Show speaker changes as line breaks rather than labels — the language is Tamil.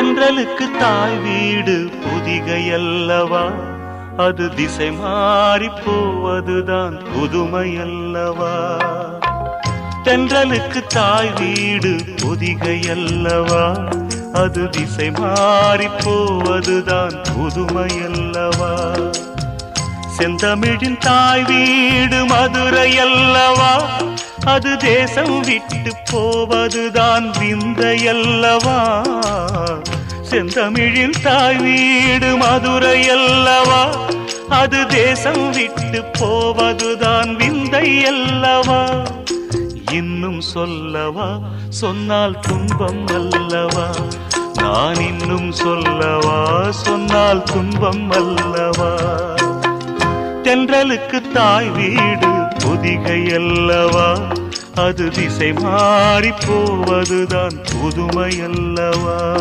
தென்றலுக்கு தாய் வீடு புதிகையல்லவா, அது திசை மாறி போவதுதான் புதுமையல்லவா. தென்றலுக்கு தாய் வீடு புதிகையல்லவா, அது திசை மாறி போவதுதான் புதுமையல்லவா. செந்தமிழின் தாய் வீடு மதுரையல்லவா, அது தேசம் விட்டு போவதுதான் விந்தையல்லவா. செந்தமிழின் தாய் வீடு மதுரையல்லவா, அது தேசம் விட்டு போவதுதான் விந்தையல்லவா. இன்னும் சொல்லவா, சொன்னால் துன்பம் அல்லவா. நான் இன்னும் சொல்லவா, சொன்னால் துன்பம் அல்லவா. தென்றலுக்கு தாய் வீடு புதிகையல்லவா, அது திசை மாறி போவதுதான் புதுமையல்லவா.